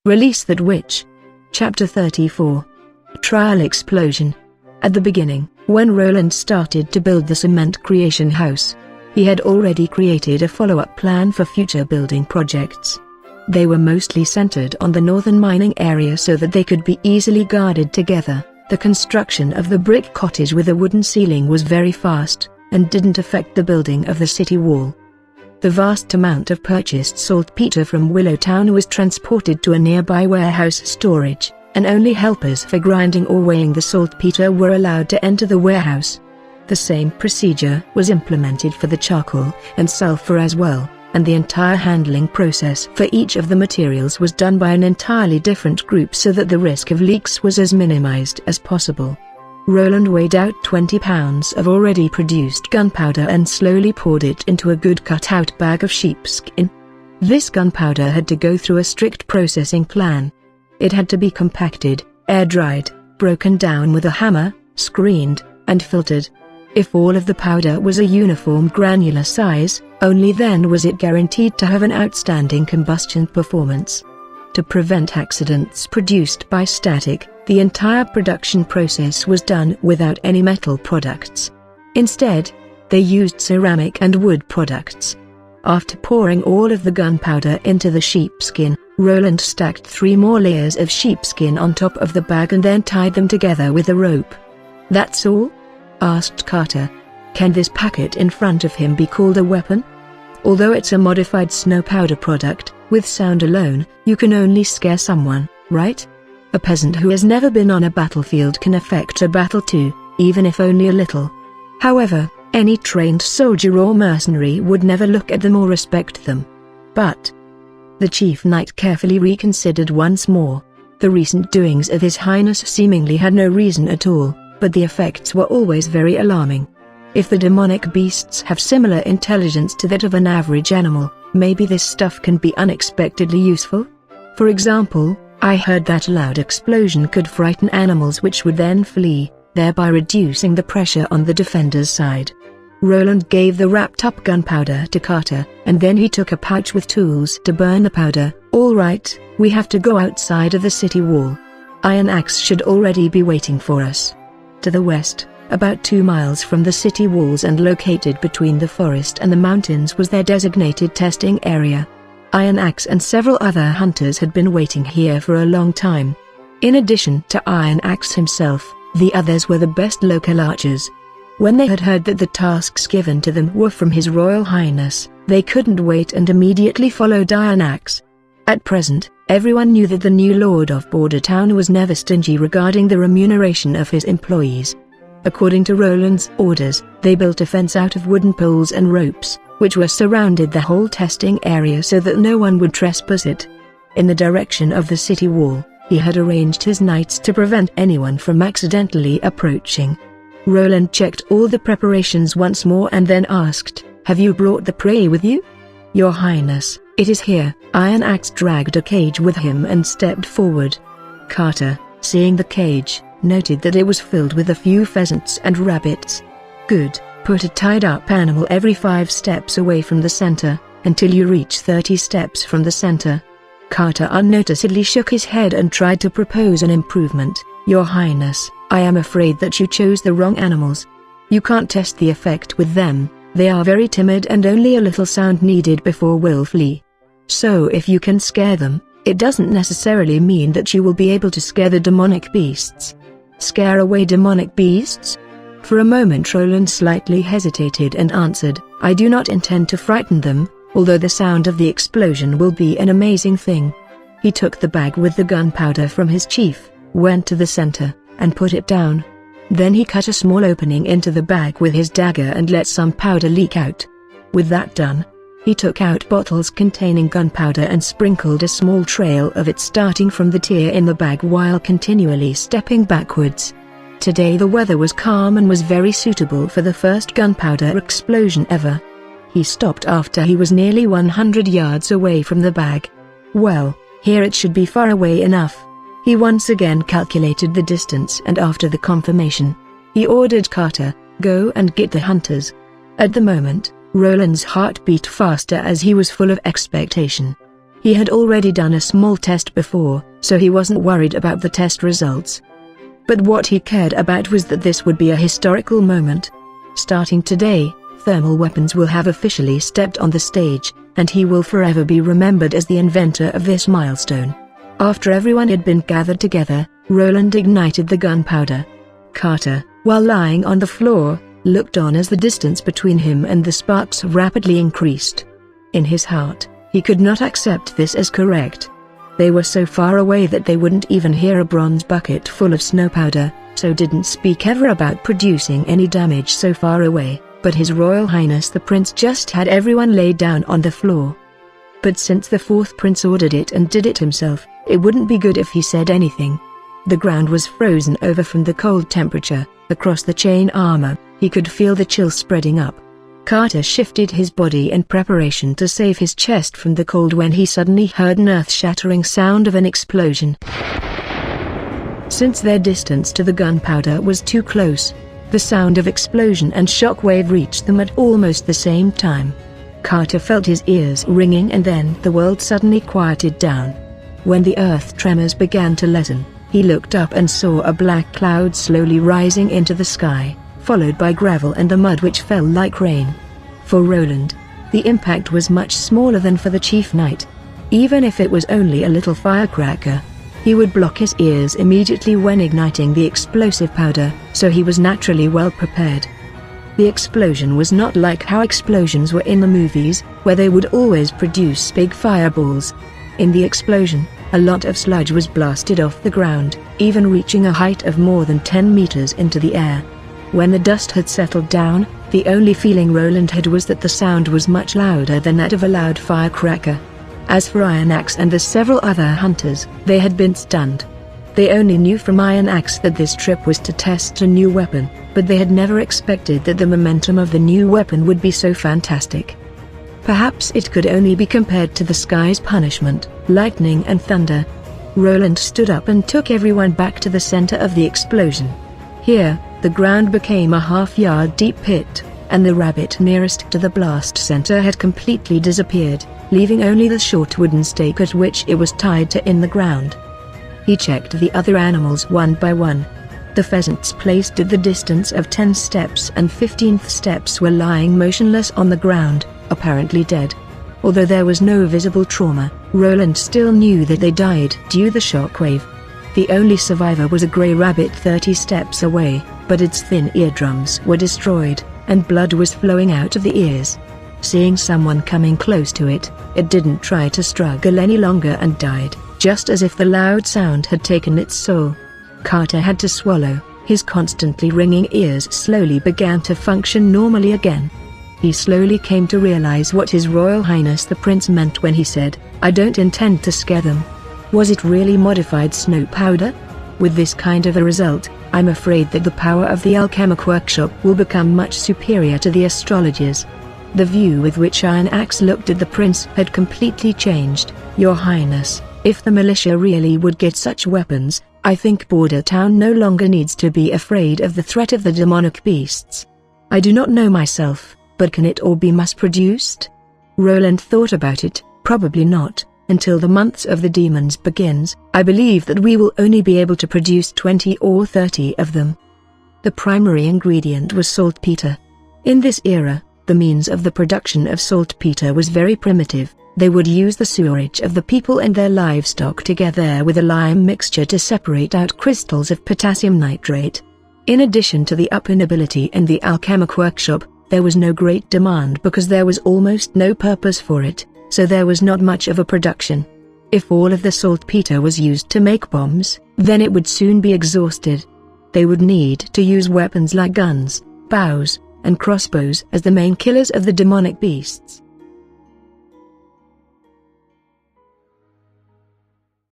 Release that witch. Chapter 34. Trial Explosion. At the beginning, when Roland started to build the cement creation house, he had already created a follow-up plan for future building projects. They were mostly centered on the northern mining area so that they could be easily guarded together. The construction of the brick cottage with a wooden ceiling was very fast, and didn't affect the building of the city wall. The vast amount of purchased saltpeter from Willowtown was transported to a nearby warehouse storage, and only helpers for grinding or weighing the saltpeter were allowed to enter the warehouse. The same procedure was implemented for the charcoal and sulfur as well, and the entire handling process for each of the materials was done by an entirely different group so that the risk of leaks was as minimized as possible. Roland weighed out 20 pounds of already produced gunpowder and slowly poured it into a good cut-out bag of sheepskin. This gunpowder had to go through a strict processing plan. It had to be compacted, air-dried, broken down with a hammer, screened, and filtered. If all of the powder was a uniform granular size, only then was it guaranteed to have an outstanding combustion performance. To prevent accidents produced by static, the entire production process was done without any metal products. Instead, they used ceramic and wood products. After pouring all of the gunpowder into the sheepskin, Roland stacked 3 more layers of sheepskin on top of the bag and then tied them together with a rope. "That's all?" asked Carter. "Can this packet in front of him be called a weapon? Although it's a modified snow powder product, with sound alone, you can only scare someone, right? A peasant who has never been on a battlefield can affect a battle too, even if only a little. However, any trained soldier or mercenary would never look at them or respect them. But..." The chief knight carefully reconsidered once more. The recent doings of His Highness seemingly had no reason at all, but the effects were always very alarming. If the demonic beasts have similar intelligence to that of an average animal, maybe this stuff can be unexpectedly useful? For example, I heard that a loud explosion could frighten animals which would then flee, thereby reducing the pressure on the defender's side. Roland gave the wrapped-up gunpowder to Carter, and then he took a pouch with tools to burn the powder. "All right, we have to go outside of the city wall. Iron Axe should already be waiting for us." To the west, about 2 miles from the city walls and located between the forest and the mountains, was their designated testing area. Iron Axe and several other hunters had been waiting here for a long time. In addition to Iron Axe himself, the others were the best local archers. When they had heard that the tasks given to them were from His Royal Highness, they couldn't wait and immediately followed Iron Axe. At present, everyone knew that the new Lord of Bordertown was never stingy regarding the remuneration of his employees. According to Roland's orders, they built a fence out of wooden poles and ropes, which were surrounded the whole testing area so that no one would trespass it. In the direction of the city wall, he had arranged his knights to prevent anyone from accidentally approaching. Roland checked all the preparations once more and then asked, "Have you brought the prey with you?" "Your Highness, it is here." Iron Axe dragged a cage with him and stepped forward. Carter, seeing the cage, noted that it was filled with a few pheasants and rabbits. "Good, put a tied-up animal every 5 steps away from the center, until you reach 30 steps from the center." Carter unnoticeably shook his head and tried to propose an improvement. "Your Highness, I am afraid that you chose the wrong animals. You can't test the effect with them, they are very timid and only a little sound needed before will flee. So if you can scare them, it doesn't necessarily mean that you will be able to scare the demonic beasts." "Scare away demonic beasts?" For a moment Roland slightly hesitated and answered, "I do not intend to frighten them, although the sound of the explosion will be an amazing thing." He took the bag with the gunpowder from his chief, went to the center, and put it down. Then he cut a small opening into the bag with his dagger and let some powder leak out. With that done, he took out bottles containing gunpowder and sprinkled a small trail of it starting from the tear in the bag while continually stepping backwards. Today the weather was calm and was very suitable for the first gunpowder explosion ever. He stopped after he was nearly 100 yards away from the bag. Well, here it should be far away enough. He once again calculated the distance and after the confirmation, he ordered Carter, "Go and get the hunters." At the moment, Roland's heart beat faster as he was full of expectation. He had already done a small test before, so he wasn't worried about the test results. But what he cared about was that this would be a historical moment. Starting today, thermal weapons will have officially stepped on the stage, and he will forever be remembered as the inventor of this milestone. After everyone had been gathered together, Roland ignited the gunpowder. Carter, while lying on the floor, looked on as the distance between him and the sparks rapidly increased. In his heart, he could not accept this as correct. They were so far away that they wouldn't even hear a bronze bucket full of snow powder, so didn't speak ever about producing any damage so far away, but His Royal Highness the Prince just had everyone lay down on the floor. But since the fourth prince ordered it and did it himself, it wouldn't be good if he said anything. The ground was frozen over from the cold temperature. Across the chain armor, he could feel the chill spreading up. Carter shifted his body in preparation to save his chest from the cold when he suddenly heard an earth-shattering sound of an explosion. Since their distance to the gunpowder was too close, the sound of explosion and shockwave reached them at almost the same time. Carter felt his ears ringing, and then the world suddenly quieted down. When the earth tremors began to lessen, he looked up and saw a black cloud slowly rising into the sky, followed by gravel and the mud which fell like rain. For Roland, the impact was much smaller than for the chief knight. Even if it was only a little firecracker, he would block his ears immediately when igniting the explosive powder, so he was naturally well prepared. The explosion was not like how explosions were in the movies, where they would always produce big fireballs. In the explosion, a lot of sludge was blasted off the ground, even reaching a height of more than 10 meters into the air. When the dust had settled down, the only feeling Roland had was that the sound was much louder than that of a loud firecracker. As for Iron Axe and the several other hunters, they had been stunned. They only knew from Iron Axe that this trip was to test a new weapon, but they had never expected that the momentum of the new weapon would be so fantastic. Perhaps it could only be compared to the sky's punishment, lightning and thunder. Roland stood up and took everyone back to the center of the explosion. Here, the ground became a half-yard deep pit, and the rabbit nearest to the blast center had completely disappeared, leaving only the short wooden stake at which it was tied to in the ground. He checked the other animals one by one. The pheasants placed at the distance of 10 steps and 15th steps were lying motionless on the ground, apparently dead. Although there was no visible trauma, Roland still knew that they died due to the shockwave. The only survivor was a grey rabbit 30 steps away, but its thin eardrums were destroyed, and blood was flowing out of the ears. Seeing someone coming close to it, it didn't try to struggle any longer and died, just as if the loud sound had taken its soul. Carter had to swallow. His constantly ringing ears slowly began to function normally again. He slowly came to realize what His Royal Highness the Prince meant when he said, "I don't intend to scare them." Was it really modified snow powder? With this kind of a result, I'm afraid that the power of the alchemic workshop will become much superior to the astrologers. The view with which Iron Axe looked at the prince had completely changed. "Your Highness, if the militia really would get such weapons, I think Border Town no longer needs to be afraid of the threat of the demonic beasts. I do not know myself, but can it all be mass-produced?" Roland thought about it. Probably not. Until the months of the demons begins, I believe that we will only be able to produce 20 or 30 of them. The primary ingredient was saltpeter. In this era, the means of the production of saltpeter was very primitive. They would use the sewerage of the people and their livestock together with a lime mixture to separate out crystals of potassium nitrate. In addition to the up inability and the alchemic workshop, there was no great demand because there was almost no purpose for it, so there was not much of a production. If all of the saltpeter was used to make bombs, then it would soon be exhausted. They would need to use weapons like guns, bows, and crossbows as the main killers of the demonic beasts.